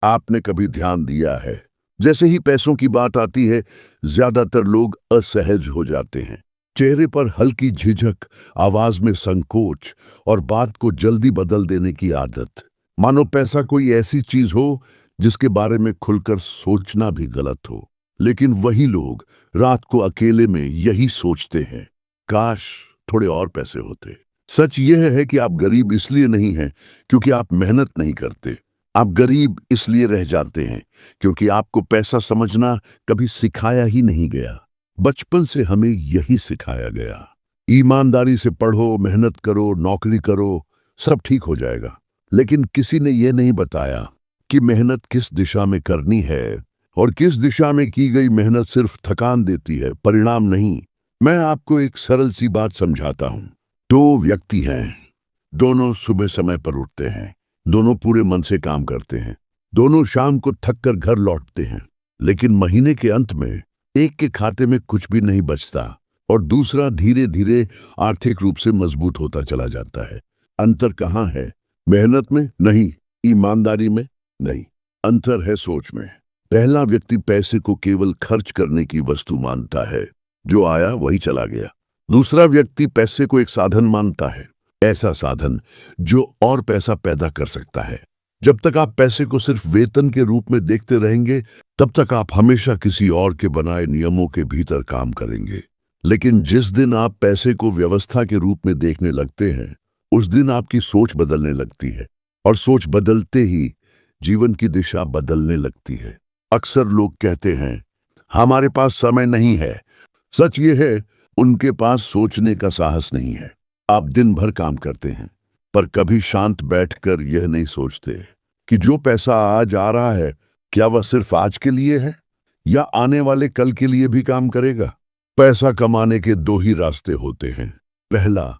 आपने कभी ध्यान दिया है, जैसे ही पैसों की बात आती है, ज्यादातर लोग असहज हो जाते हैं। चेहरे पर हल्की झिझक, आवाज में संकोच और बात को जल्दी बदल देने की आदत। मानो पैसा कोई ऐसी चीज हो जिसके बारे में खुलकर सोचना भी गलत हो। लेकिन वही लोग रात को अकेले में यही सोचते हैं, काश थोड़े और पैसे होते। सच यह है कि आप गरीब इसलिए नहीं हैं क्योंकि आप मेहनत नहीं करते। आप गरीब इसलिए रह जाते हैं क्योंकि आपको पैसा समझना कभी सिखाया ही नहीं गया। बचपन से हमें यही सिखाया गया, ईमानदारी से पढ़ो, मेहनत करो, नौकरी करो, सब ठीक हो जाएगा। लेकिन किसी ने यह नहीं बताया कि मेहनत किस दिशा में करनी है और किस दिशा में की गई मेहनत सिर्फ थकान देती है, परिणाम नहीं। मैं आपको एक सरल सी बात समझाता हूं। दो व्यक्ति हैं, दोनों सुबह समय पर उठते हैं, दोनों पूरे मन से काम करते हैं, दोनों शाम को थक कर घर लौटते हैं। लेकिन महीने के अंत में एक के खाते में कुछ भी नहीं बचता और दूसरा धीरे धीरे आर्थिक रूप से मजबूत होता चला जाता है। अंतर कहाँ है? मेहनत में नहीं, ईमानदारी में नहीं, अंतर है सोच में। पहला व्यक्ति पैसे को केवल खर्च करने की वस्तु मानता है, जो आया वही चला गया। दूसरा व्यक्ति पैसे को एक साधन मानता है, ऐसा साधन जो और पैसा पैदा कर सकता है। जब तक आप पैसे को सिर्फ वेतन के रूप में देखते रहेंगे, तब तक आप हमेशा किसी और के बनाए नियमों के भीतर काम करेंगे। लेकिन जिस दिन आप पैसे को व्यवस्था के रूप में देखने लगते हैं, उस दिन आपकी सोच बदलने लगती है और सोच बदलते ही जीवन की दिशा बदलने लगती है। अक्सर लोग कहते हैं, हमारे पास समय नहीं है। सच ये है, उनके पास सोचने का साहस नहीं है। आप दिन भर काम करते हैं, पर कभी शांत बैठकर यह नहीं सोचते कि जो पैसा आज आ रहा है, क्या वह सिर्फ आज के लिए है या आने वाले कल के लिए भी काम करेगा। पैसा कमाने के दो ही रास्ते होते हैं, पहला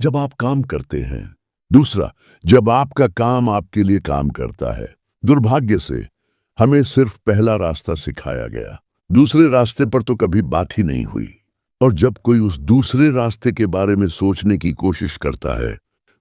जब आप काम करते हैं, दूसरा जब आपका काम आपके लिए काम करता है। दुर्भाग्य से हमें सिर्फ पहला रास्ता सिखाया गया, दूसरे रास्ते पर तो कभी बात ही नहीं हुई। और जब कोई उस दूसरे रास्ते के बारे में सोचने की कोशिश करता है,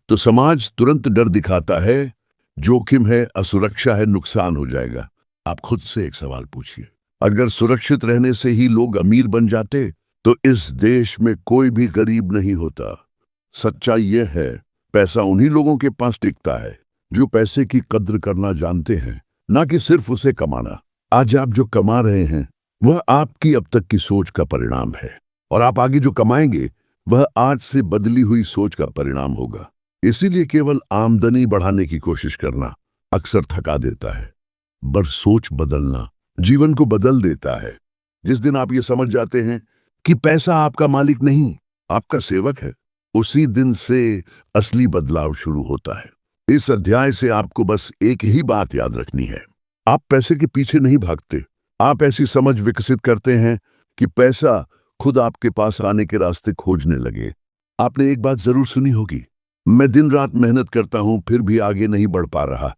तो समाज तुरंत डर दिखाता है, जोखिम है, असुरक्षा है, नुकसान हो जाएगा। आप खुद से एक सवाल पूछिए, अगर सुरक्षित रहने से ही लोग अमीर बन जाते, तो इस देश में कोई भी गरीब नहीं होता। सच्चाई यह है, पैसा उन्हीं लोगों के पास टिकता है जो पैसे की कद्र करना जानते हैं, ना कि सिर्फ उसे कमाना। आज आप जो कमा रहे हैं, वह आपकी अब तक की सोच का परिणाम है, और आप आगे जो कमाएंगे, वह आज से बदली हुई सोच का परिणाम होगा। इसीलिए केवल आमदनी बढ़ाने की कोशिश करना अक्सर थका देता है, पर सोच बदलना जीवन को बदल देता है। जिस दिन आप ये समझ जाते हैं कि पैसा आपका मालिक नहीं, आपका सेवक है, उसी दिन से असली बदलाव शुरू होता है। इस अध्याय से आपको बस एक ही बात याद रखनी है, आप पैसे के पीछे नहीं भागते, आप ऐसी समझ विकसित करते हैं कि पैसा खुद आपके पास आने के रास्ते खोजने लगे। आपने एक बात जरूर सुनी होगी, मैं दिन रात मेहनत करता हूं फिर भी आगे नहीं बढ़ पा रहा।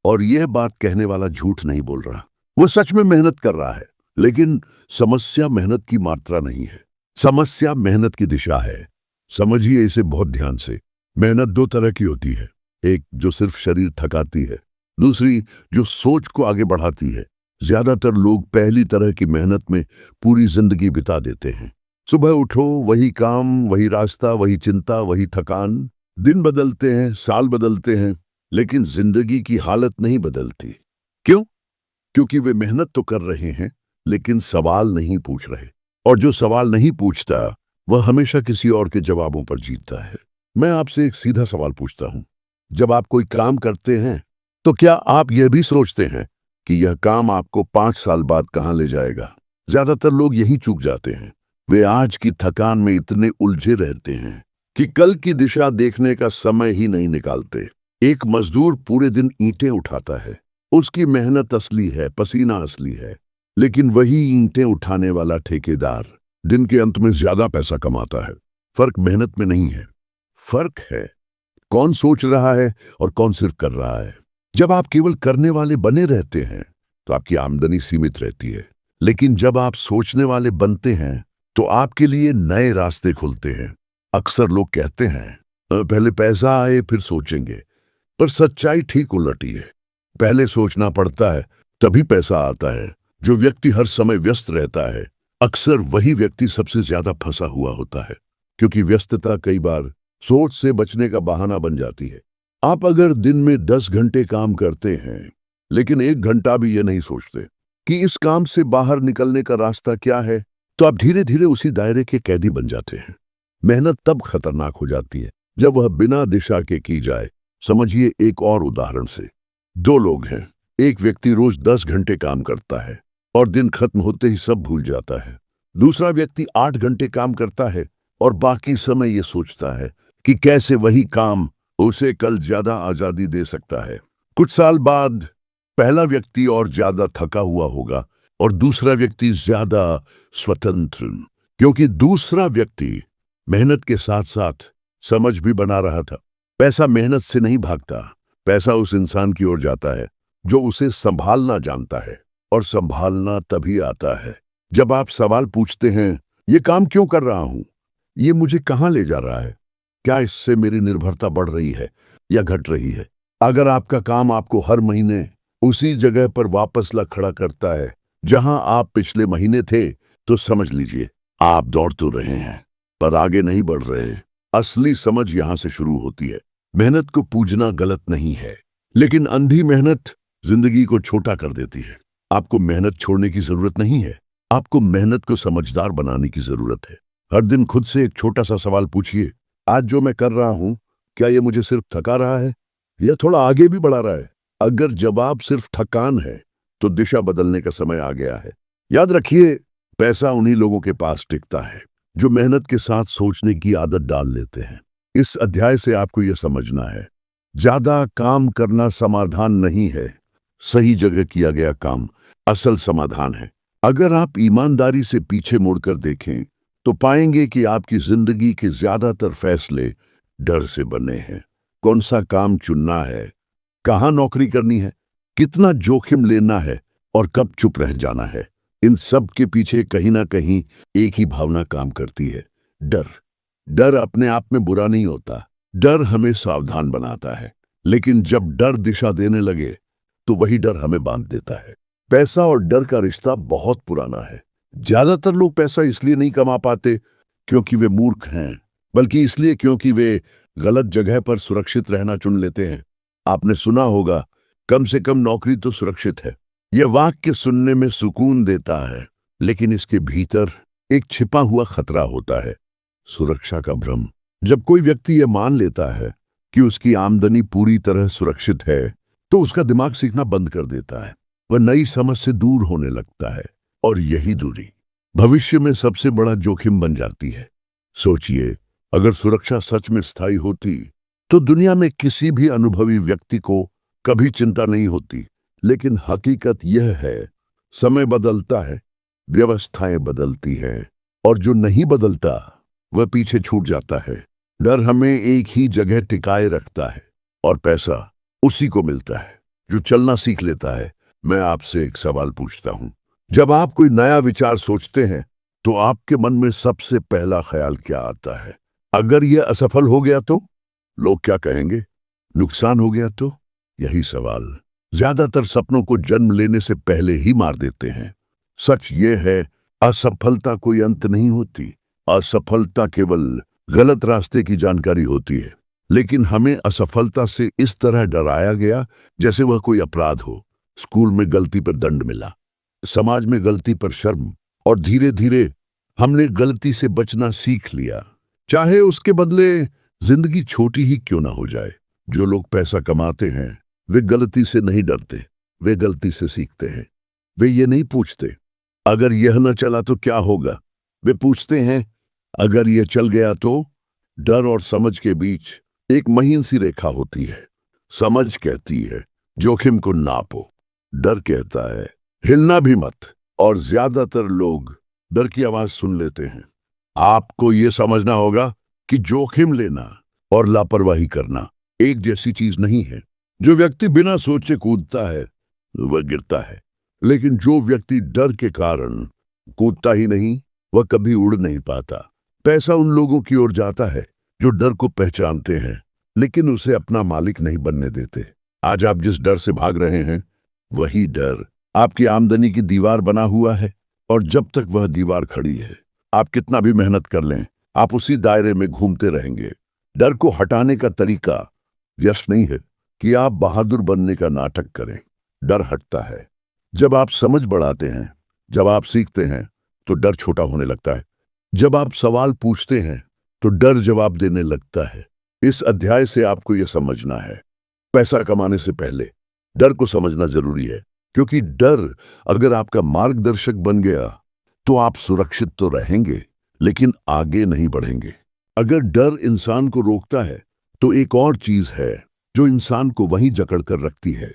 और यह बात कहने वाला झूठ नहीं बोल रहा, वो सच में मेहनत कर रहा है। लेकिन समस्या मेहनत की मात्रा नहीं है, समस्या मेहनत की दिशा है। समझिए इसे बहुत ध्यान से। मेहनत दो तरह की होती है, एक जो सिर्फ शरीर थकाती है, दूसरी जो सोच को आगे बढ़ाती है। ज्यादातर लोग पहली तरह की मेहनत में पूरी जिंदगी बिता देते हैं। सुबह उठो, वही काम, वही रास्ता, वही चिंता, वही थकान। दिन बदलते हैं, साल बदलते हैं, लेकिन जिंदगी की हालत नहीं बदलती। क्यों? क्योंकि वे मेहनत तो कर रहे हैं, लेकिन सवाल नहीं पूछ रहे। और जो सवाल नहीं पूछता, वह हमेशा किसी और के जवाबों पर जीतता है। मैं आपसे एक सीधा सवाल पूछता हूं, जब आप कोई काम करते हैं, तो क्या आप यह भी सोचते हैं कि यह काम आपको 5 साल बाद कहां ले जाएगा? ज्यादातर लोग यही चूक जाते हैं। वे आज की थकान में इतने उलझे रहते हैं कि कल की दिशा देखने का समय ही नहीं निकालते। एक मजदूर पूरे दिन ईंटें उठाता है, उसकी मेहनत असली है, पसीना असली है। लेकिन वही ईंटें उठाने वाला ठेकेदार दिन के अंत में ज्यादा पैसा कमाता है। फर्क मेहनत में नहीं है, फर्क है कौन सोच रहा है और कौन सिर्फ कर रहा है। जब आप केवल करने वाले बने रहते हैं, तो आपकी आमदनी सीमित रहती है। लेकिन जब आप सोचने वाले बनते हैं, तो आपके लिए नए रास्ते खुलते हैं। अक्सर लोग कहते हैं, पहले पैसा आए फिर सोचेंगे, पर सच्चाई ठीक उलटी है। पहले सोचना पड़ता है, तभी पैसा आता है। जो व्यक्ति हर समय व्यस्त रहता है, अक्सर वही व्यक्ति सबसे ज्यादा फंसा हुआ होता है, क्योंकि व्यस्तता कई बार सोच से बचने का बहाना बन जाती है। आप अगर दिन में 10 घंटे काम करते हैं, लेकिन 1 घंटा भी ये नहीं सोचते कि इस काम से बाहर निकलने का रास्ता क्या है, तो आप धीरे धीरे उसी दायरे के कैदी बन जाते हैं। मेहनत तब खतरनाक हो जाती है जब वह बिना दिशा के की जाए। समझिए एक और उदाहरण से, दो लोग हैं। एक व्यक्ति रोज 10 घंटे काम करता है और दिन खत्म होते ही सब भूल जाता है। दूसरा व्यक्ति 8 घंटे काम करता है और बाकी समय ये सोचता है कि कैसे वही काम उसे कल ज्यादा आजादी दे सकता है। कुछ साल बाद पहला व्यक्ति और ज्यादा थका हुआ होगा और दूसरा व्यक्ति ज्यादा स्वतंत्र, क्योंकि दूसरा व्यक्ति मेहनत के साथ साथ समझ भी बना रहा था। पैसा मेहनत से नहीं भागता, पैसा उस इंसान की ओर जाता है जो उसे संभालना जानता है। और संभालना तभी आता है जब आप सवाल पूछते हैं, ये काम क्यों कर रहा हूं, ये मुझे कहां ले जा रहा है, क्या इससे मेरी निर्भरता बढ़ रही है या घट रही है। अगर आपका काम आपको हर महीने उसी जगह पर वापस ला खड़ा करता है जहां आप पिछले महीने थे, तो समझ लीजिए आप दौड़ तो रहे हैं पर आगे नहीं बढ़ रहे। असली समझ यहां से शुरू होती है। मेहनत को पूजना गलत नहीं है, लेकिन अंधी मेहनत जिंदगी को छोटा कर देती है। आपको मेहनत छोड़ने की जरूरत नहीं है, आपको मेहनत को समझदार बनाने की जरूरत है। हर दिन खुद से एक छोटा सा सवाल पूछिए, आज जो मैं कर रहा हूं, क्या ये मुझे सिर्फ थका रहा है या थोड़ा आगे भी बढ़ा रहा है। अगर जवाब सिर्फ थकान है, तो दिशा बदलने का समय आ गया है। याद रखिए, पैसा उन्हीं लोगों के पास टिकता है जो मेहनत के साथ सोचने की आदत डाल लेते हैं। इस अध्याय से आपको यह समझना है, ज्यादा काम करना समाधान नहीं है, सही जगह किया गया काम असल समाधान है। अगर आप ईमानदारी से पीछे मुड़कर देखें, तो पाएंगे कि आपकी जिंदगी के ज्यादातर फैसले डर से बने हैं। कौन सा काम चुनना है, कहां नौकरी करनी है, कितना जोखिम लेना है और कब चुप रह जाना है, इन सब के पीछे कहीं ना कहीं एक ही भावना काम करती है, डर। डर अपने आप में बुरा नहीं होता, डर हमें सावधान बनाता है। लेकिन जब डर दिशा देने लगे, तो वही डर हमें बांध देता है। पैसा और डर का रिश्ता बहुत पुराना है। ज्यादातर लोग पैसा इसलिए नहीं कमा पाते क्योंकि वे मूर्ख हैं, बल्कि इसलिए क्योंकि वे गलत जगह पर सुरक्षित रहना चुन लेते हैं। आपने सुना होगा, कम से कम नौकरी तो सुरक्षित है। यह वाक्य सुनने में सुकून देता है, लेकिन इसके भीतर एक छिपा हुआ खतरा होता है, सुरक्षा का भ्रम। जब कोई व्यक्ति यह मान लेता है कि उसकी आमदनी पूरी तरह सुरक्षित है, तो उसका दिमाग सीखना बंद कर देता है। वह नई समझ से दूर होने लगता है और यही दूरी भविष्य में सबसे बड़ा जोखिम बन जाती है। सोचिए, अगर सुरक्षा सच में स्थायी होती, तो दुनिया में किसी भी अनुभवी व्यक्ति को कभी चिंता नहीं होती। लेकिन हकीकत यह है, समय बदलता है, व्यवस्थाएं बदलती हैं, और जो नहीं बदलता वह पीछे छूट जाता है। डर हमें एक ही जगह टिकाए रखता है और पैसा उसी को मिलता है जो चलना सीख लेता है। मैं आपसे एक सवाल पूछता हूं, जब आप कोई नया विचार सोचते हैं, तो आपके मन में सबसे पहला ख्याल क्या आता है? अगर यह असफल हो गया तो? लोग क्या कहेंगे? नुकसान हो गया तो? यही सवाल ज्यादातर सपनों को जन्म लेने से पहले ही मार देते हैं। सच ये है, असफलता कोई अंत नहीं होती। असफलता केवल गलत रास्ते की जानकारी होती है। लेकिन हमें असफलता से इस तरह डराया गया जैसे वह कोई अपराध हो। स्कूल में गलती पर दंड मिला, समाज में गलती पर शर्म, और धीरे धीरे हमने गलती से बचना सीख लिया, चाहे उसके बदले जिंदगी छोटी ही क्यों ना हो जाए। जो लोग पैसा कमाते हैं, वे गलती से नहीं डरते, वे गलती से सीखते हैं। वे ये नहीं पूछते, अगर यह न चला तो क्या होगा। वे पूछते हैं, अगर यह चल गया तो? डर और समझ के बीच एक महीन सी रेखा होती है। समझ कहती है, जोखिम को नापो। डर कहता है, हिलना भी मत। और ज्यादातर लोग डर की आवाज सुन लेते हैं। आपको यह समझना होगा कि जोखिम लेना और लापरवाही करना एक जैसी चीज नहीं है। जो व्यक्ति बिना सोचे कूदता है, वह गिरता है। लेकिन जो व्यक्ति डर के कारण कूदता ही नहीं, वह कभी उड़ नहीं पाता। पैसा उन लोगों की ओर जाता है जो डर को पहचानते हैं, लेकिन उसे अपना मालिक नहीं बनने देते। आज आप जिस डर से भाग रहे हैं, वही डर आपकी आमदनी की दीवार बना हुआ है। और जब तक वह दीवार खड़ी है, आप कितना भी मेहनत कर लें, आप उसी दायरे में घूमते रहेंगे। डर को हटाने का तरीका व्यस्त नहीं है कि आप बहादुर बनने का नाटक करें। डर हटता है जब आप समझ बढ़ाते हैं, जब आप सीखते हैं तो डर छोटा होने लगता है। जब आप सवाल पूछते हैं तो डर जवाब देने लगता है। इस अध्याय से आपको यह समझना है, पैसा कमाने से पहले डर को समझना जरूरी है, क्योंकि डर अगर आपका मार्गदर्शक बन गया तो आप सुरक्षित तो रहेंगे, लेकिन आगे नहीं बढ़ेंगे। अगर डर इंसान को रोकता है तो एक और चीज है जो इंसान को वहीं जकड़ कर रखती है,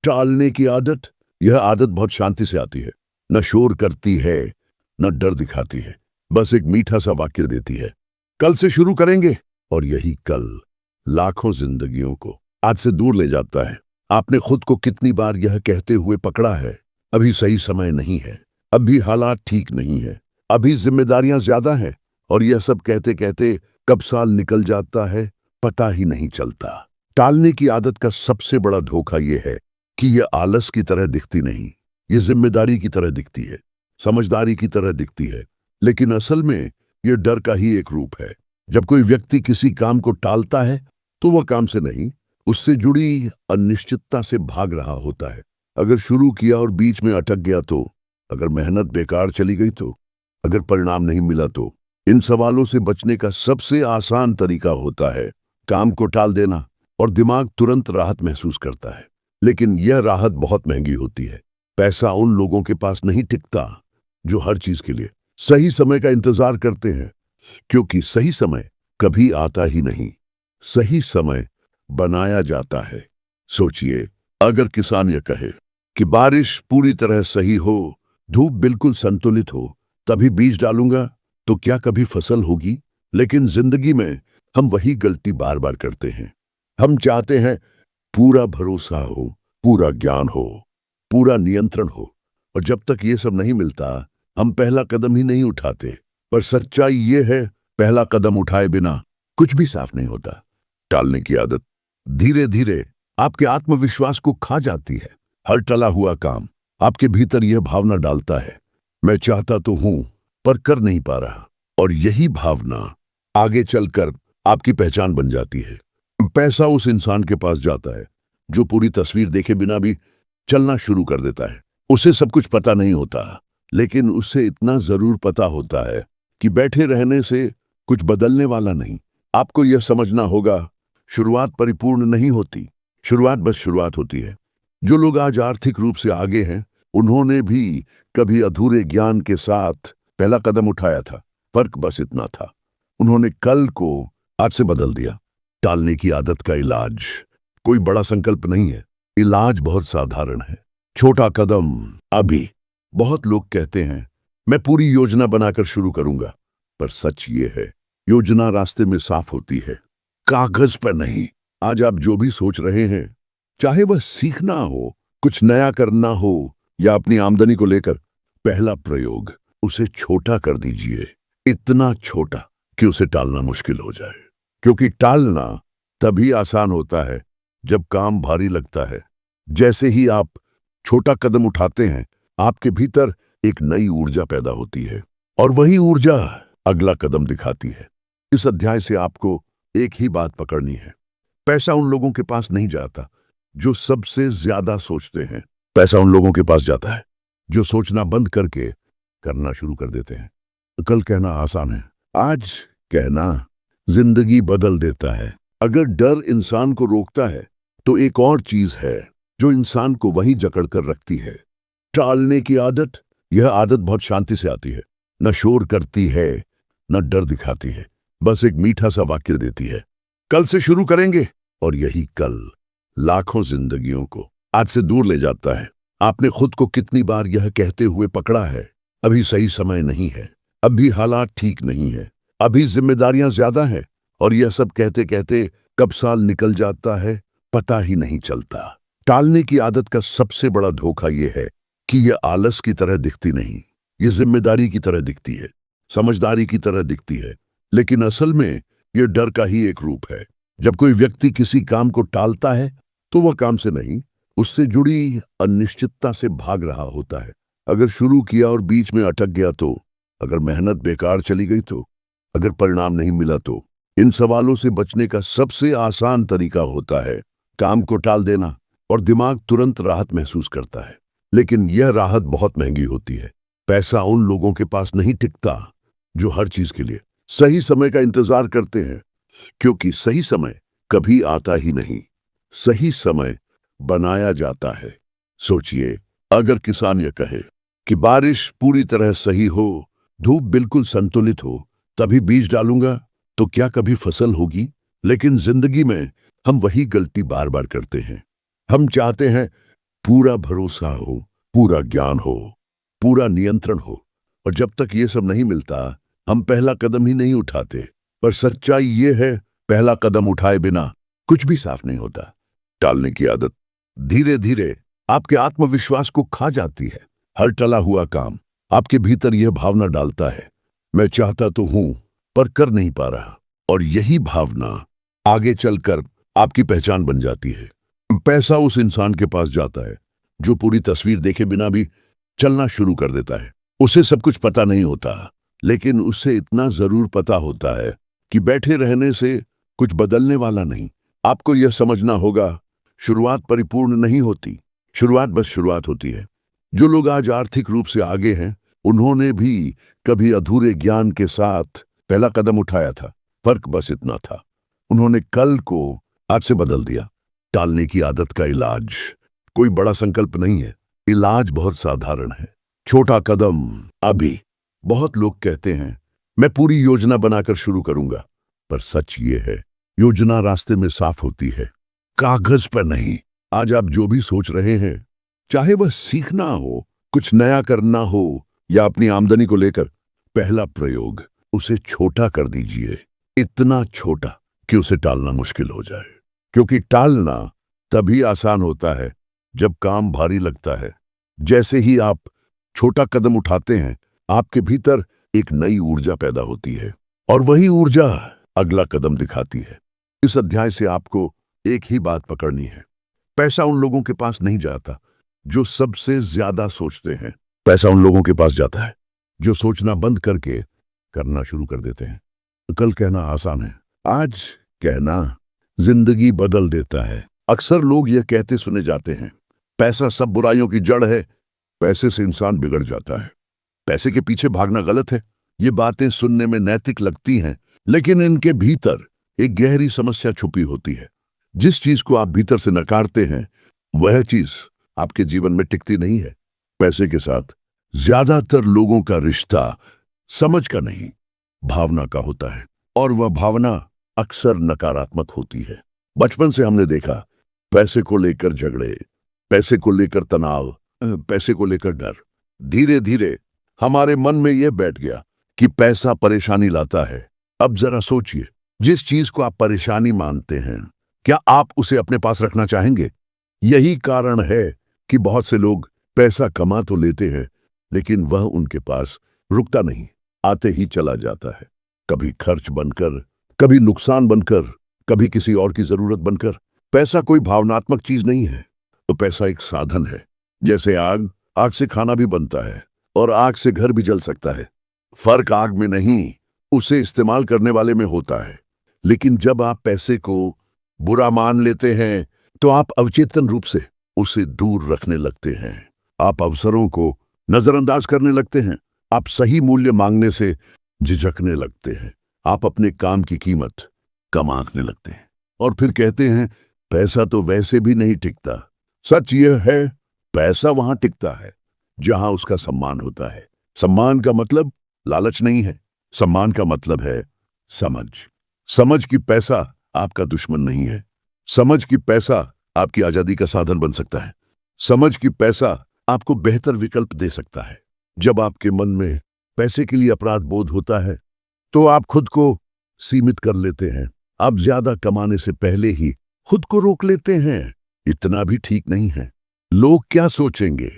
टालने की आदत। यह आदत बहुत शांति से आती है, न शोर करती है, न डर दिखाती है, बस एक मीठा सा वाक्य देती है, कल से शुरू करेंगे। और यही कल लाखों जिंदगियों को आज से दूर ले जाता है। आपने खुद को कितनी बार यह कहते हुए पकड़ा है, अभी सही समय नहीं है, अभी हालात ठीक नहीं है, अभी जिम्मेदारियां ज्यादा हैं, और यह सब कहते कहते कब साल निकल जाता है पता ही नहीं चलता। टालने की आदत का सबसे बड़ा धोखा यह है कि यह आलस की तरह दिखती नहीं, यह जिम्मेदारी की तरह दिखती है, समझदारी की तरह दिखती है, लेकिन असल में यह डर का ही एक रूप है। जब कोई व्यक्ति किसी काम को टालता है तो वह काम से नहीं, उससे जुड़ी अनिश्चितता से भाग रहा होता है। अगर शुरू किया और बीच में अटक गया तो, अगर मेहनत बेकार चली गई तो, अगर परिणाम नहीं मिला तो, इन सवालों से बचने का सबसे आसान तरीका होता है काम को टाल देना, और दिमाग तुरंत राहत महसूस करता है। लेकिन यह राहत बहुत महंगी होती है। पैसा उन लोगों के पास नहीं टिकता जो हर चीज के लिए सही समय का इंतजार करते हैं, क्योंकि सही समय कभी आता ही नहीं, सही समय बनाया जाता है। सोचिए, अगर किसान यह कहे कि बारिश पूरी तरह सही हो, धूप बिल्कुल संतुलित हो, तभी बीज डालूंगा, तो क्या कभी फसल होगी? लेकिन जिंदगी में हम वही गलती बार बार करते हैं। हम चाहते हैं पूरा भरोसा हो, पूरा ज्ञान हो, पूरा नियंत्रण हो, और जब तक ये सब नहीं मिलता हम पहला कदम ही नहीं उठाते। पर सच्चाई ये है, पहला कदम उठाए बिना कुछ भी साफ नहीं होता। टालने की आदत धीरे धीरे आपके आत्मविश्वास को खा जाती है। हर टला हुआ काम आपके भीतर यह भावना डालता है, मैं चाहता तो हूं पर कर नहीं पा रहा, और यही भावना आगे चलकर आपकी पहचान बन जाती है। पैसा उस इंसान के पास जाता है जो पूरी तस्वीर देखे बिना भी चलना शुरू कर देता है। उसे सब कुछ पता नहीं होता, लेकिन उसे इतना जरूर पता होता है कि बैठे रहने से कुछ बदलने वाला नहीं। आपको यह समझना होगा, शुरुआत परिपूर्ण नहीं होती, शुरुआत बस शुरुआत होती है। जो लोग आज आर्थिक रूप से आगे हैं, उन्होंने भी कभी अधूरे ज्ञान के साथ पहला कदम उठाया था। फर्क बस इतना था, उन्होंने कल को आज से बदल दिया। टालने की आदत का इलाज कोई बड़ा संकल्प नहीं है, इलाज बहुत साधारण है, छोटा कदम अभी। बहुत लोग कहते हैं मैं पूरी योजना बनाकर शुरू करूंगा, पर सच ये है, योजना रास्ते में साफ होती है, कागज पर नहीं। आज आप जो भी सोच रहे हैं, चाहे वह सीखना हो, कुछ नया करना हो, या अपनी आमदनी को लेकर, पहला प्रयोग उसे छोटा कर दीजिए, इतना छोटा कि उसे टालना मुश्किल हो जाए। क्योंकि टालना तभी आसान होता है जब काम भारी लगता है। जैसे ही आप छोटा कदम उठाते हैं, आपके भीतर एक नई ऊर्जा पैदा होती है, और वही ऊर्जा अगला कदम दिखाती है। इस अध्याय से आपको एक ही बात पकड़नी है, पैसा उन लोगों के पास नहीं जाता जो सबसे ज्यादा सोचते हैं, पैसा उन लोगों के पास जाता है जो सोचना बंद करके करना शुरू कर देते हैं। कल कहना आसान है, आज कहना जिंदगी बदल देता है। अगर डर इंसान को रोकता है तो एक और चीज है जो इंसान को वहीं जकड़ कर रखती है, टालने की आदत। यह आदत बहुत शांति से आती है, न शोर करती है, न डर दिखाती है, बस एक मीठा सा वाक्य देती है, कल से शुरू करेंगे। और यही कल लाखों जिंदगियों को आज से दूर ले जाता है। आपने खुद को कितनी बार यह कहते हुए पकड़ा है, अभी सही समय नहीं है, अभी हालात ठीक नहीं है, अभी जिम्मेदारियां ज्यादा हैं, और यह सब कहते कहते कब साल निकल जाता है पता ही नहीं चलता। टालने की आदत का सबसे बड़ा धोखा यह है कि यह आलस की तरह दिखती नहीं, यह जिम्मेदारी की तरह दिखती है, समझदारी की तरह दिखती है, लेकिन असल में यह डर का ही एक रूप है। जब कोई व्यक्ति किसी काम को टालता है तो वह काम से नहीं, उससे जुड़ी अनिश्चितता से भाग रहा होता है। अगर शुरू किया और बीच में अटक गया तो, अगर मेहनत बेकार चली गई तो, अगर परिणाम नहीं मिला तो, इन सवालों से बचने का सबसे आसान तरीका होता है काम को टाल देना, और दिमाग तुरंत राहत महसूस करता है। लेकिन यह राहत बहुत महंगी होती है। पैसा उन लोगों के पास नहीं टिकता जो हर चीज के लिए सही समय का इंतजार करते हैं, क्योंकि सही समय कभी आता ही नहीं, सही समय बनाया जाता है। सोचिए, अगर किसान यह कहे कि बारिश पूरी तरह सही हो, धूप बिल्कुल संतुलित हो, तभी बीज डालूंगा, तो क्या कभी फसल होगी? लेकिन जिंदगी में हम वही गलती बार बार करते हैं। हम चाहते हैं पूरा भरोसा हो, पूरा ज्ञान हो, पूरा नियंत्रण हो, और जब तक ये सब नहीं मिलता हम पहला कदम ही नहीं उठाते। पर सच्चाई ये है, पहला कदम उठाए बिना कुछ भी साफ नहीं होता। टालने की आदत धीरे धीरे आपके आत्मविश्वास को खा जाती है। हर टला हुआ काम आपके भीतर यह भावना डालता है, मैं चाहता तो हूं पर कर नहीं पा रहा, और यही भावना आगे चलकर आपकी पहचान बन जाती है। पैसा उस इंसान के पास जाता है जो पूरी तस्वीर देखे बिना भी चलना शुरू कर देता है। उसे सब कुछ पता नहीं होता, लेकिन उसे इतना जरूर पता होता है कि बैठे रहने से कुछ बदलने वाला नहीं। आपको यह समझना होगा, शुरुआत परिपूर्ण नहीं होती, शुरुआत बस शुरुआत होती है। जो लोग आज आर्थिक रूप से आगे हैं, उन्होंने भी कभी अधूरे ज्ञान के साथ पहला कदम उठाया था। फर्क बस इतना था, उन्होंने कल को आज से बदल दिया। टालने की आदत का इलाज कोई बड़ा संकल्प नहीं है, इलाज बहुत साधारण है, छोटा कदम अभी। बहुत लोग कहते हैं मैं पूरी योजना बनाकर शुरू करूंगा, पर सच ये है, योजना रास्ते में साफ होती है, कागज पर नहीं। आज आप जो भी सोच रहे हैं, चाहे वह सीखना हो, कुछ नया करना हो, या अपनी आमदनी को लेकर, पहला प्रयोग उसे छोटा कर दीजिए, इतना छोटा कि उसे टालना मुश्किल हो जाए। क्योंकि टालना तभी आसान होता है जब काम भारी लगता है। जैसे ही आप छोटा कदम उठाते हैं, आपके भीतर एक नई ऊर्जा पैदा होती है, और वही ऊर्जा अगला कदम दिखाती है। इस अध्याय से आपको एक ही बात पकड़नी है, पैसा उन लोगों के पास नहीं जाता जो सबसे ज्यादा सोचते हैं, पैसा उन लोगों के पास जाता है जो सोचना बंद करके करना शुरू कर देते हैं। कल कहना आसान है, आज कहना जिंदगी बदल देता है। अक्सर लोग यह कहते सुने जाते हैं, पैसा सब बुराइयों की जड़ है, पैसे से इंसान बिगड़ जाता है, पैसे के पीछे भागना गलत है। ये बातें सुनने में नैतिक लगती हैं, लेकिन इनके भीतर एक गहरी समस्या छुपी होती है। जिस चीज को आप भीतर से नकारते हैं, वह चीज आपके जीवन में टिकती नहीं है। पैसे के साथ ज्यादातर लोगों का रिश्ता समझ का नहीं, भावना का होता है, और वह भावना अक्सर नकारात्मक होती है। बचपन से हमने देखा, पैसे को लेकर झगड़े, पैसे को लेकर तनाव, पैसे को लेकर डर। धीरे धीरे हमारे मन में यह बैठ गया कि पैसा परेशानी लाता है। अब जरा सोचिए, जिस चीज को आप परेशानी मानते हैं, क्या आप उसे अपने पास रखना चाहेंगे? यही कारण है कि बहुत से लोग पैसा कमा तो लेते हैं, लेकिन वह उनके पास रुकता नहीं, आते ही चला जाता है। कभी खर्च बनकर, कभी नुकसान बनकर, कभी किसी और की जरूरत बनकर। पैसा कोई भावनात्मक चीज नहीं है, तो पैसा एक साधन है। जैसे आग, आग से खाना भी बनता है, और आग से घर भी जल सकता है। फर्क आग में नहीं, उसे इस्तेमाल करने वाले में होता है। लेकिन जब आप पैसे को बुरा मान लेते हैं, तो आप अवचेतन रूप से उसे दूर रखने लगते हैं। आप अवसरों को नजरअंदाज करने लगते हैं, आप सही मूल्य मांगने से झिझकने लगते हैं, आप अपने काम की कीमत कम आंकने लगते हैं, और फिर कहते हैं पैसा तो वैसे भी नहीं टिकता। सच यह है, पैसा वहां टिकता है जहां उसका सम्मान होता है। सम्मान का मतलब लालच नहीं है, सम्मान का मतलब है समझ। समझ कि पैसा आपका दुश्मन नहीं है, समझ कि पैसा आपकी आजादी का साधन बन सकता है, समझ कि पैसा आपको बेहतर विकल्प दे सकता है। जब आपके मन में पैसे के लिए अपराध बोध होता है, तो आप खुद को सीमित कर लेते हैं। आप ज्यादा कमाने से पहले ही खुद को रोक लेते हैं। इतना भी ठीक नहीं है, लोग क्या सोचेंगे?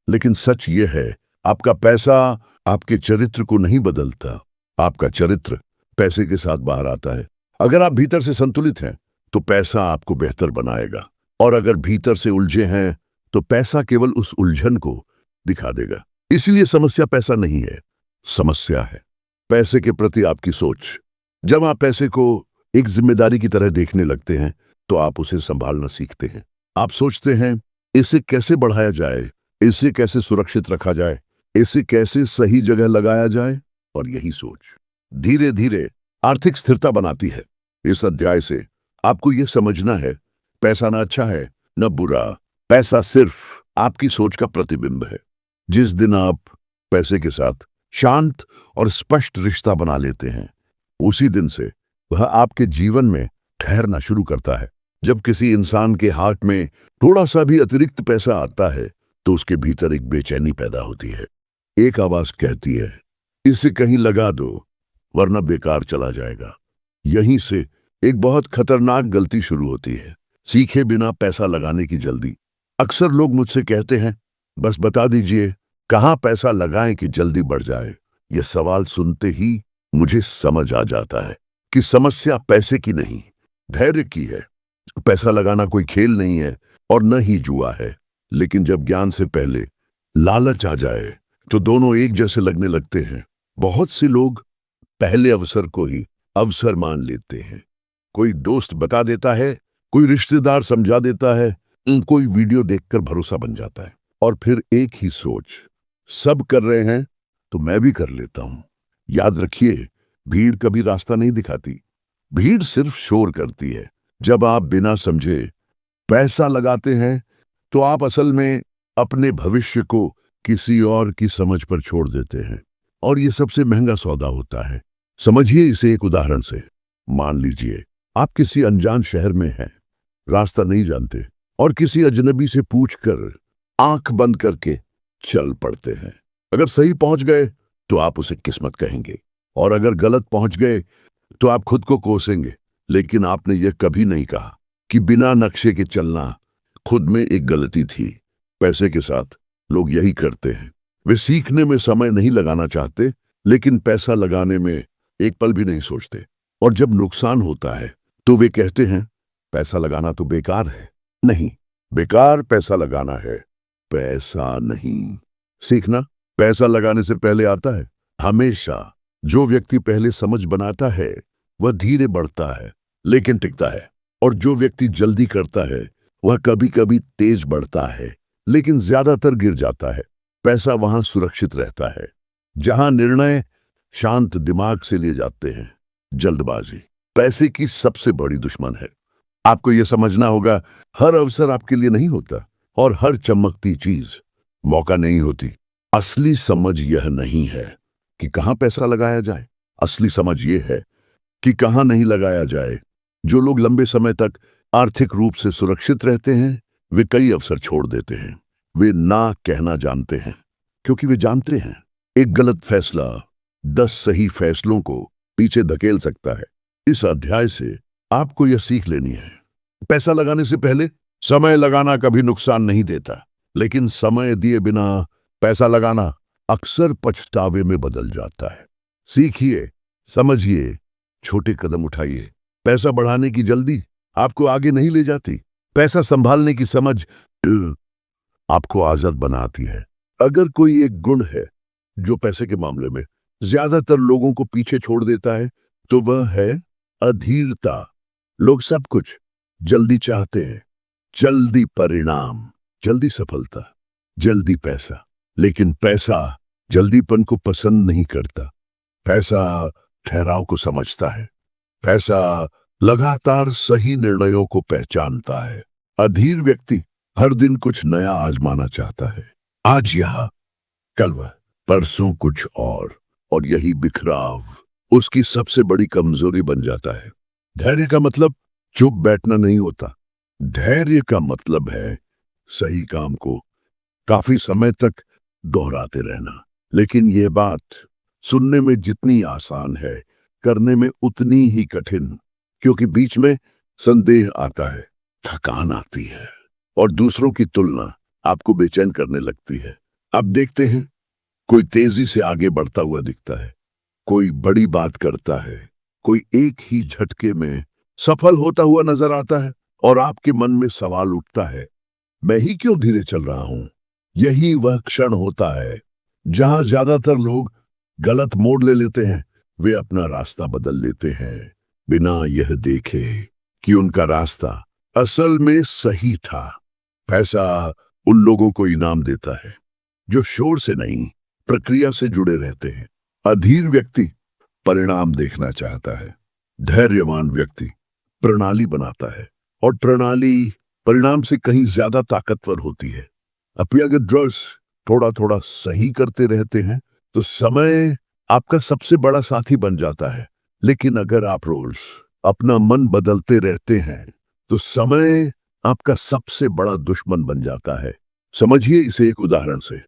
लेकिन सच ये है, आपका पैसा आपके चरित्र को नहीं बदलता, आपका चरित्र पैसे के साथ बाहर आता है। अगर आप भीतर से संतुलित हैं, तो पैसा आपको बेहतर बनाएगा। और अगर भीतर से उलझे हैं तो पैसा केवल उस उलझन को दिखा देगा। इसलिए समस्या पैसा नहीं है, समस्या है पैसे के प्रति आपकी सोच। जब आप पैसे को एक जिम्मेदारी की तरह देखने लगते हैं तो आप उसे संभालना सीखते हैं। आप सोचते हैं इसे कैसे बढ़ाया जाए, इसे कैसे सुरक्षित रखा जाए, इसे कैसे सही जगह लगाया जाए, और यही सोच धीरे धीरे आर्थिक स्थिरता बनाती है। इस अध्याय से आपको यह समझना है, पैसा ना अच्छा है न बुरा, पैसा सिर्फ आपकी सोच का प्रतिबिंब है। जिस दिन आप पैसे के साथ शांत और स्पष्ट रिश्ता बना लेते हैं, उसी दिन से वह आपके जीवन में ठहरना शुरू करता है। जब किसी इंसान के हाथ में थोड़ा सा भी अतिरिक्त पैसा आता है तो उसके भीतर एक बेचैनी पैदा होती है। एक आवाज कहती है, इसे कहीं लगा दो वरना बेकार चला जाएगा। यहीं से एक बहुत खतरनाक गलती शुरू होती है, सीखे बिना पैसा लगाने की जल्दी। अक्सर लोग मुझसे कहते हैं, बस बता दीजिए कहाँ पैसा लगाएं कि जल्दी बढ़ जाए। यह सवाल सुनते ही मुझे समझ आ जाता है कि समस्या पैसे की नहीं, धैर्य की है। पैसा लगाना कोई खेल नहीं है और न ही जुआ है, लेकिन जब ज्ञान से पहले लालच आ जाए तो दोनों एक जैसे लगने लगते हैं। बहुत से लोग पहले अवसर को ही अवसर मान लेते हैं। कोई दोस्त बता देता है, कोई रिश्तेदार समझा देता है, कोई वीडियो देखकर भरोसा बन जाता है, और फिर एक ही सोच, सब कर रहे हैं तो मैं भी कर लेता हूं। याद रखिए, भीड़ कभी रास्ता नहीं दिखाती, भीड़ सिर्फ शोर करती है। जब आप बिना समझे पैसा लगाते हैं तो आप असल में अपने भविष्य को किसी और की समझ पर छोड़ देते हैं, और यह सबसे महंगा सौदा होता है। समझिए इसे एक उदाहरण से। मान लीजिए आप किसी अनजान शहर में हैं, रास्ता नहीं जानते, और किसी अजनबी से पूछकर आंख बंद करके चल पड़ते हैं। अगर सही पहुंच गए तो आप उसे किस्मत कहेंगे, और अगर गलत पहुंच गए तो आप खुद को कोसेंगे। लेकिन आपने यह कभी नहीं कहा कि बिना नक्शे के चलना खुद में एक गलती थी। पैसे के साथ लोग यही करते हैं। वे सीखने में समय नहीं लगाना चाहते, लेकिन पैसा लगाने में एक पल भी नहीं सोचते। और जब नुकसान होता है तो वे कहते हैं पैसा लगाना तो बेकार है। नहीं, बेकार पैसा लगाना है, पैसा नहीं। सीखना पैसा लगाने से पहले आता है। हमेशा जो व्यक्ति पहले समझ बनाता है वह धीरे बढ़ता है लेकिन टिकता है, और जो व्यक्ति जल्दी करता है वह कभी कभी तेज बढ़ता है लेकिन ज्यादातर गिर जाता है। पैसा वहां सुरक्षित रहता है जहां निर्णय शांत दिमाग से लिए जाते हैं। जल्दबाजी पैसे की सबसे बड़ी दुश्मन है। आपको यह समझना होगा, हर अवसर आपके लिए नहीं होता और हर चमकती चीज मौका नहीं होती। असली समझ यह नहीं है कि कहां पैसा लगाया जाए, असली समझ यह है कि कहां नहीं लगाया जाए। जो लोग लंबे समय तक आर्थिक रूप से सुरक्षित रहते हैं वे कई अवसर छोड़ देते हैं। वे ना कहना जानते हैं क्योंकि वे जानते हैं एक गलत फैसला 10 सही फैसलों को पीछे धकेल सकता है। इस अध्याय से आपको यह सीख लेनी है, पैसा लगाने से पहले समय लगाना कभी नुकसान नहीं देता, लेकिन समय दिए बिना पैसा लगाना अक्सर पछतावे में बदल जाता है। सीखिए, समझिए, छोटे कदम उठाइए। पैसा बढ़ाने की जल्दी आपको आगे नहीं ले जाती, पैसा संभालने की समझ आपको आजाद बनाती है। अगर कोई एक गुण है जो पैसे के मामले में ज्यादातर लोगों को पीछे छोड़ देता है तो वह है अधीरता। लोग सब कुछ जल्दी चाहते हैं, जल्दी परिणाम, जल्दी सफलता, जल्दी पैसा, लेकिन पैसा जल्दीपन को पसंद नहीं करता। पैसा ठहराव को समझता है, पैसा लगातार सही निर्णयों को पहचानता है। अधीर व्यक्ति हर दिन कुछ नया आजमाना चाहता है, आज यह, कल वह, परसों कुछ और यही बिखराव उसकी सबसे बड़ी कमजोरी बन जाता है। धैर्य का मतलब चुप बैठना नहीं होता, धैर्य का मतलब है सही काम को काफी समय तक दोहराते रहना। लेकिन यह बात सुनने में जितनी आसान है, करने में उतनी ही कठिन, क्योंकि बीच में संदेह आता है, थकान आती है और दूसरों की तुलना आपको बेचैन करने लगती है। अब देखते हैं, कोई तेजी से आगे बढ़ता हुआ दिखता है, कोई बड़ी बात करता है, कोई एक ही झटके में सफल होता हुआ नजर आता है, और आपके मन में सवाल उठता है, मैं ही क्यों धीरे चल रहा हूं? यही वह क्षण होता है जहां ज्यादातर लोग गलत मोड़ ले लेते हैं। वे अपना रास्ता बदल लेते हैं बिना यह देखे कि उनका रास्ता असल में सही था। पैसा उन लोगों को इनाम देता है जो शोर से नहीं, प्रक्रिया से जुड़े रहते हैं। अधीर व्यक्ति परिणाम देखना चाहता है, धैर्यवान व्यक्ति प्रणाली बनाता है, और प्रणाली परिणाम से कहीं ज्यादा ताकतवर होती है। अब अगर ड्रस थोड़ा थोड़ा सही करते रहते हैं तो समय आपका सबसे बड़ा साथी बन जाता है। लेकिन अगर आप रोज अपना मन बदलते रहते हैं तो समय आपका सबसे बड़ा दुश्मन बन जाता है। समझिए इसे एक उदाहरण से।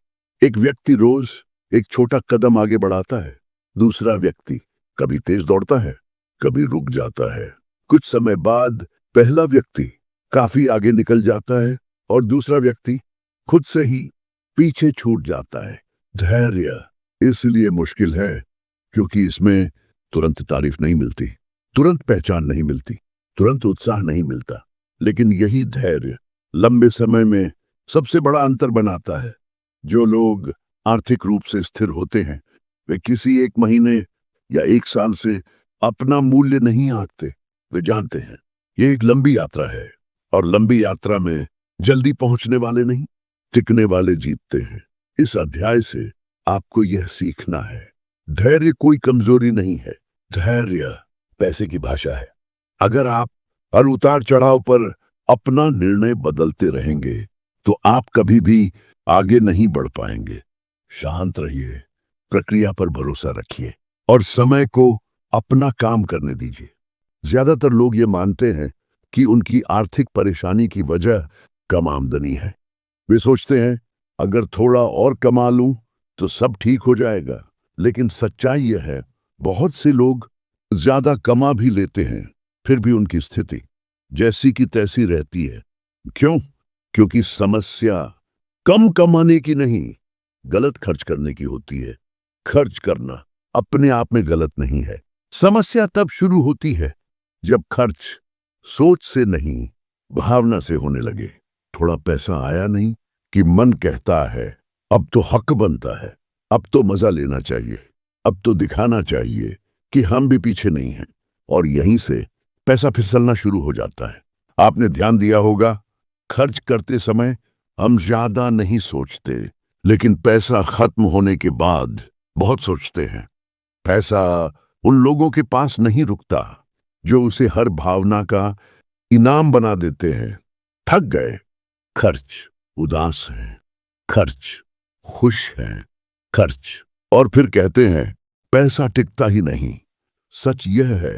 एक व्यक्ति रोज एक छोटा कदम आगे बढ़ाता है। दूसरा व्यक्ति कभी तेज दौड़ता है, कभी रुक जाता है। कुछ समय बाद पहला व्यक्ति काफी आगे निकल जाता है और दूसरा व्यक्ति खुद से ही पीछे छूट जाता है। धैर्य इसलिए मुश्किल है क्योंकि इसमें तुरंत तारीफ नहीं मिलती, तुरंत पहचान नहीं मिलती, तुरंत उत्साह नहीं मिलता। लेकिन यही धैर्य लंबे समय में सबसे बड़ा अंतर बनाता है। जो लोग आर्थिक रूप से स्थिर होते हैं वे किसी एक महीने या एक साल से अपना मूल्य नहीं आंकते। वे जानते हैं ये एक लंबी यात्रा है और लंबी यात्रा में जल्दी पहुंचने वाले नहीं, टिकने वाले जीतते हैं। इस अध्याय से आपको यह सीखना है, धैर्य कोई कमजोरी नहीं है, धैर्य पैसे की भाषा है। अगर आप हर उतार चढ़ाव पर अपना निर्णय बदलते रहेंगे तो आप कभी भी आगे नहीं बढ़ पाएंगे। शांत रहिए, प्रक्रिया पर भरोसा रखिए और समय को अपना काम करने दीजिए। ज्यादातर लोग ये मानते हैं कि उनकी आर्थिक परेशानी की वजह कम आमदनी है। वे सोचते हैं अगर थोड़ा और कमा लूं तो सब ठीक हो जाएगा। लेकिन सच्चाई यह है, बहुत से लोग ज्यादा कमा भी लेते हैं फिर भी उनकी स्थिति जैसी की तैसी रहती है। क्यों? क्योंकि समस्या कम कमाने की नहीं, गलत खर्च करने की होती है। खर्च करना अपने आप में गलत नहीं है। समस्या तब शुरू होती है जब खर्च सोच से नहीं, भावना से होने लगे। थोड़ा पैसा आया नहीं कि मन कहता है अब तो हक बनता है, अब तो मजा लेना चाहिए, अब तो दिखाना चाहिए कि हम भी पीछे नहीं हैं। और यहीं से पैसा फिसलना शुरू हो जाता है। आपने ध्यान दिया होगा, खर्च करते समय हम ज्यादा नहीं सोचते, लेकिन पैसा खत्म होने के बाद बहुत सोचते हैं। पैसा उन लोगों के पास नहीं रुकता जो उसे हर भावना का इनाम बना देते हैं। थक गए, खर्च। उदास हैं, खर्च। खुश हैं, खर्च। और फिर कहते हैं पैसा टिकता ही नहीं। सच यह है,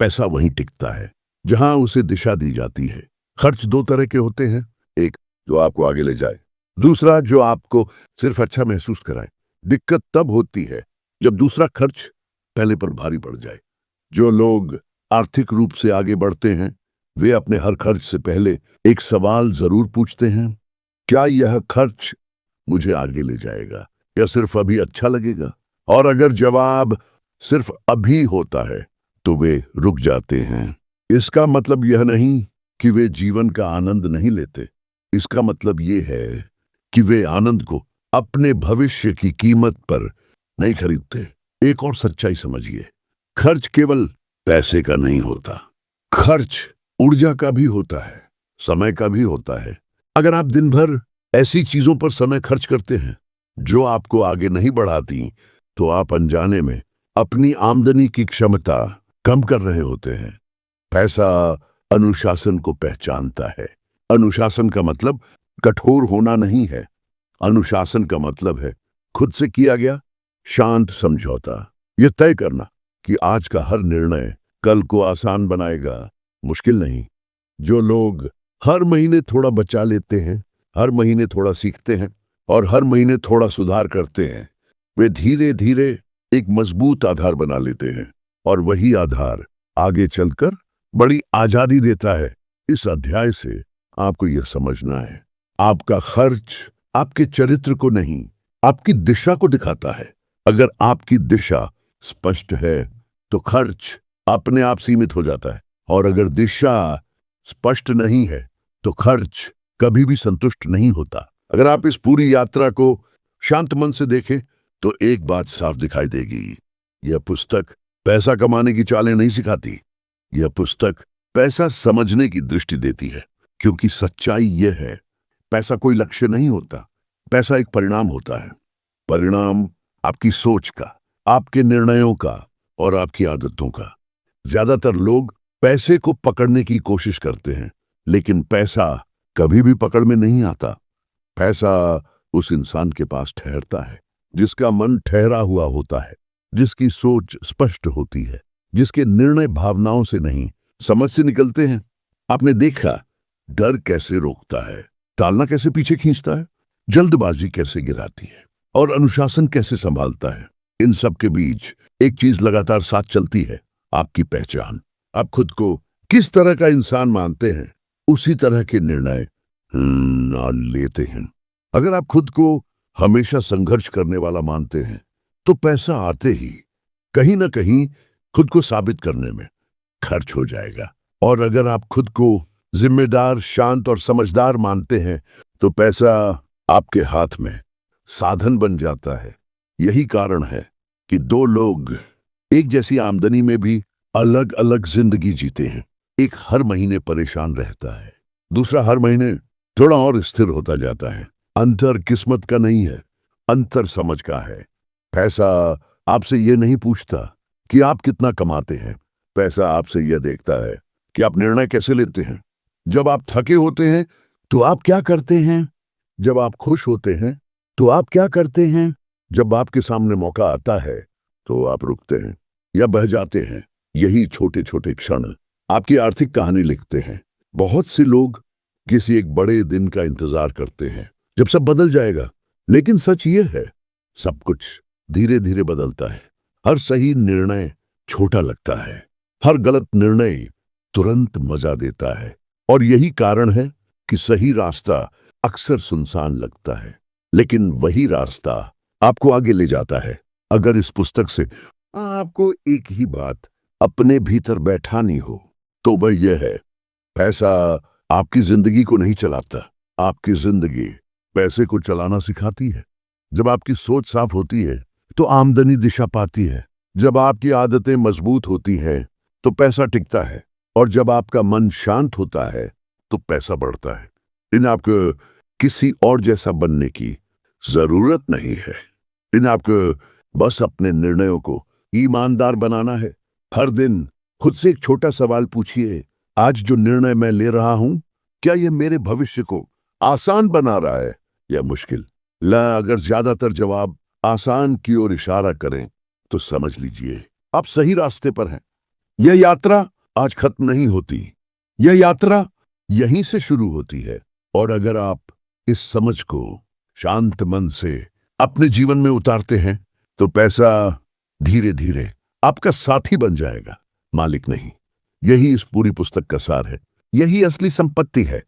पैसा वहीं टिकता है जहां उसे दिशा दी जाती है। खर्च दो तरह के होते हैं, एक जो आपको आगे ले जाए, दूसरा जो आपको सिर्फ अच्छा महसूस कराए। दिक्कत तब होती है जब दूसरा खर्च पहले पर भारी पड़ जाए। जो लोग आर्थिक रूप से आगे बढ़ते हैं वे अपने हर खर्च से पहले एक सवाल जरूर पूछते हैं, क्या यह खर्च मुझे आगे ले जाएगा या सिर्फ अभी अच्छा लगेगा? और अगर जवाब सिर्फ अभी होता है तो वे रुक जाते हैं। इसका मतलब यह नहीं कि वे जीवन का आनंद नहीं लेते, इसका मतलब यह है कि वे आनंद को अपने भविष्य की कीमत पर नहीं खरीदते। एक और सच्चाई समझिए, खर्च केवल पैसे का नहीं होता, खर्च ऊर्जा का भी होता है, समय का भी होता है। अगर आप दिन भर ऐसी चीजों पर समय खर्च करते हैं जो आपको आगे नहीं बढ़ाती तो आप अनजाने में अपनी आमदनी की क्षमता कम कर रहे होते हैं। पैसा अनुशासन को पहचानता है। अनुशासन का मतलब कठोर होना नहीं है, अनुशासन का मतलब है खुद से किया गया शांत समझौता। यह तय करना कि आज का हर निर्णय कल को आसान बनाएगा, मुश्किल नहीं। जो लोग हर महीने थोड़ा बचा लेते हैं, हर महीने थोड़ा सीखते हैं और हर महीने थोड़ा सुधार करते हैं, वे धीरे धीरे एक मजबूत आधार बना लेते हैं और वही आधार आगे चलकर बड़ी आजादी देता है। इस अध्याय से आपको यह समझना है, आपका खर्च आपके चरित्र को नहीं, आपकी दिशा को दिखाता है। अगर आपकी दिशा स्पष्ट है तो खर्च अपने आप सीमित हो जाता है, और अगर दिशा स्पष्ट नहीं है तो खर्च कभी भी संतुष्ट नहीं होता। अगर आप इस पूरी यात्रा को शांत मन से देखें तो एक बात साफ दिखाई देगी। यह पुस्तक पैसा कमाने की चालें नहीं सिखाती। यह पुस्तक पैसा समझने की दृष्टि देती है, क्योंकि सच्चाई यह है, पैसा कोई लक्ष्य नहीं होता। पैसा एक परिणाम होता है। परिणाम आपकी सोच का, आपके निर्णयों का और आपकी आदतों का। ज्यादातर लोग पैसे को पकड़ने की कोशिश करते हैं, लेकिन पैसा कभी भी पकड़ में नहीं आता। पैसा उस इंसान के पास ठहरता है जिसका मन ठहरा हुआ होता है, जिसकी सोच स्पष्ट होती है, जिसके निर्णय भावनाओं से नहीं समझ से निकलते हैं। आपने देखा डर कैसे रोकता है, टालना कैसे पीछे खींचता है, जल्दबाजी कैसे गिराती है और अनुशासन कैसे संभालता है। इन सब के बीच एक चीज लगातार साथ चलती है, आपकी पहचान। आप खुद को किस तरह का इंसान मानते हैं, उसी तरह के निर्णय ना लेते हैं। अगर आप खुद को हमेशा संघर्ष करने वाला मानते हैं तो पैसा आते ही कहीं ना कहीं खुद को साबित करने में खर्च हो जाएगा। और अगर आप खुद को जिम्मेदार, शांत और समझदार मानते हैं तो पैसा आपके हाथ में साधन बन जाता है। यही कारण है कि दो लोग एक जैसी आमदनी में भी अलग अलग जिंदगी जीते हैं। एक हर महीने परेशान रहता है, दूसरा हर महीने थोड़ा और स्थिर होता जाता है। अंतर किस्मत का नहीं है, अंतर समझ का है। पैसा आपसे यह नहीं पूछता कि आप कितना कमाते हैं। पैसा आपसे यह देखता है कि आप निर्णय कैसे लेते हैं। जब आप थके होते हैं तो आप क्या करते हैं, जब आप खुश होते हैं तो आप क्या करते हैं, जब आपके सामने मौका आता है तो आप रुकते हैं या बह जाते हैं। यही छोटे छोटे क्षण आपकी आर्थिक कहानी लिखते हैं। बहुत से लोग किसी एक बड़े दिन का इंतजार करते हैं जब सब बदल जाएगा, लेकिन सच ये है सब कुछ धीरे धीरे बदलता है। हर सही निर्णय छोटा लगता है, हर गलत निर्णय तुरंत मजा देता है। और यही कारण है कि सही रास्ता अक्सर सुनसान लगता है, लेकिन वही रास्ता आपको आगे ले जाता है। अगर इस पुस्तक से आपको एक ही बात अपने भीतर बैठानी हो तो वह यह है, पैसा आपकी जिंदगी को नहीं चलाता, आपकी जिंदगी पैसे को चलाना सिखाती है। जब आपकी सोच साफ होती है तो आमदनी दिशा पाती है। जब आपकी आदतें मजबूत होती हैं तो पैसा टिकता है, और जब आपका मन शांत होता है तो पैसा बढ़ता है। इन आपको किसी और जैसा बनने की जरूरत नहीं है। इन आपको बस अपने निर्णयों को ईमानदार बनाना है। हर दिन खुद से एक छोटा सवाल पूछिए, आज जो निर्णय मैं ले रहा हूं, क्या यह मेरे भविष्य को आसान बना रहा है या मुश्किल? अगर ज्यादातर जवाब आसान की ओर इशारा करें तो समझ लीजिए आप सही रास्ते पर हैं। यह यात्रा आज खत्म नहीं होती, यह यात्रा यहीं से शुरू होती है। और अगर आप इस समझ को शांत मन से अपने जीवन में उतारते हैं तो पैसा धीरे धीरे आपका साथी बन जाएगा, मालिक नहीं। यही इस पूरी पुस्तक का सार है, यही असली संपत्ति है।